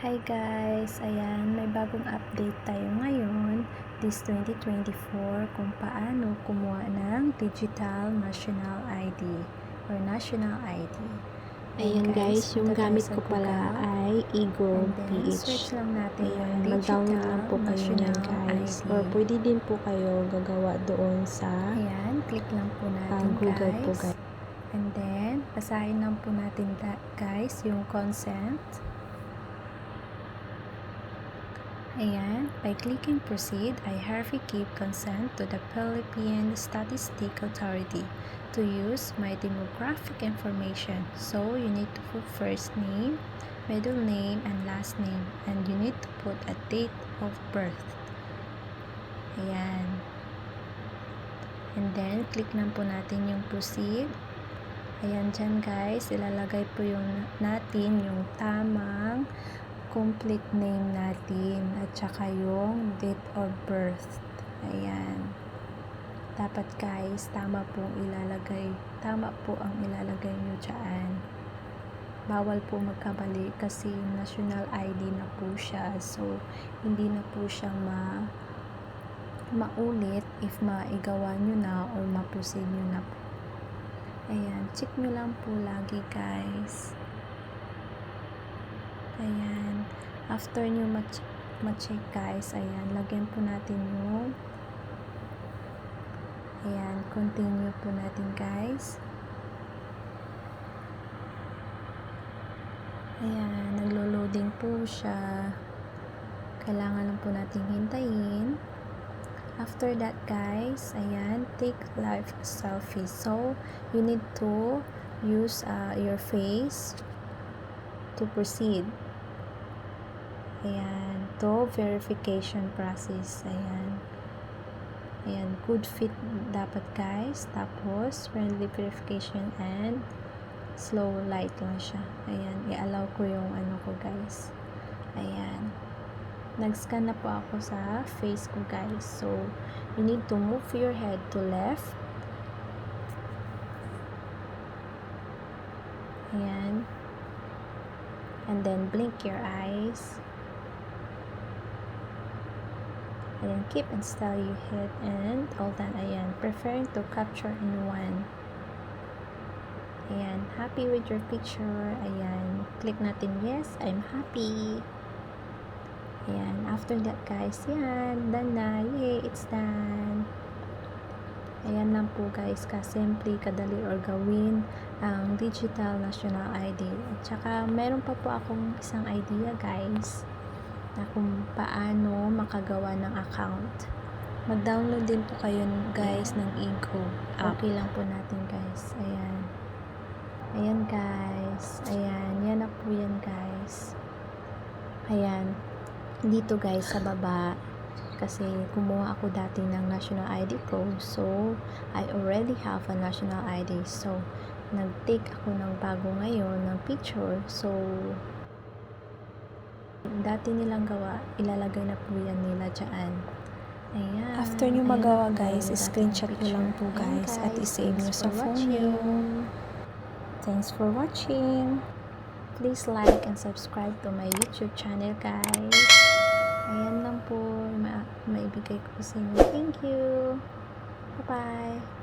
Hi guys! Ayan, may bagong update tayo ngayon, this 2024, kung paano kumuha ng Digital National ID or National ID. Ayan guys, yung gamit ko pala ay Eagle PH. Search lang natin Ayan, yung mag-download lang po kayo National yan guys. ID. Or pwede din po kayo gagawa doon sa Ayan, click lang po natin Google guys. po guys. And then, basahin lang po natin guys yung consent. Ayan, by clicking proceed, I hereby give consent to the Philippine Statistics Authority to use my demographic information. So, you need to put first name, middle name, and last name. And you need to put a date of birth. Ayan. And then, click na po natin yung proceed. Ayan dyan guys, ilalagay po natin yung tamang complete name natin at saka yung date of birth. Ayan. Dapat guys, tama po ang ilalagay nyo dyan. Bawal po magkamali kasi national ID na po siya. So, hindi na po siyang maulit if maigawa nyo na or ma-proceed nyo na po. Ayan. Check nyo lang po lagi guys. Ayan. After nyo ma-check guys, ayan, lagyan po natin yung ayan, continue po natin guys. Ayan, naglo-loading po siya. Kailangan lang po natin hintayin. After that guys, ayan, take live selfie. So, you need to use your face to proceed. Ayan, to verification process. Ayan. Ayan, good fit dapat guys. Tapos, friendly verification and slow light lang siya. Ayan, i-allow ko yung ano ko guys. Ayan. Nag-scan na po ako sa face ko guys. So, you need to move your head to left. Ayan. And then, blink your eyes. Ayan, keep and still you hit and hold on. Ayan, preferring to capture in one. Ayan, happy with your picture. Ayan, click natin yes, I'm happy. Ayan, after that guys, yan, done na. Yay, it's done. Ayan lang po guys, kasimple, kadali or gawin ang Digital National ID. At saka, meron pa po akong isang idea guys na kung paano makagawa ng account. Mag-download din po kayo guys ng Eagle. Okay lang po natin guys. Ayan. Ayan guys. Ayan. Yan na po yan guys. Ayan. Dito guys sa baba. Kasi kumuha ako dati ng national ID ko. So, I already have a national ID. So, nag-take ako ng bago ngayon ng picture. So, dati nilang gawa, ilalagay na po yan nila dyan. Ayan. After nyo magawa guys, screenshot nyo lang po guys at isave nyo sa phone nyo. Thanks for watching. Please like and subscribe to my YouTube channel guys. Ayan lang po maibigay ko sa inyo. Thank you. Bye-bye.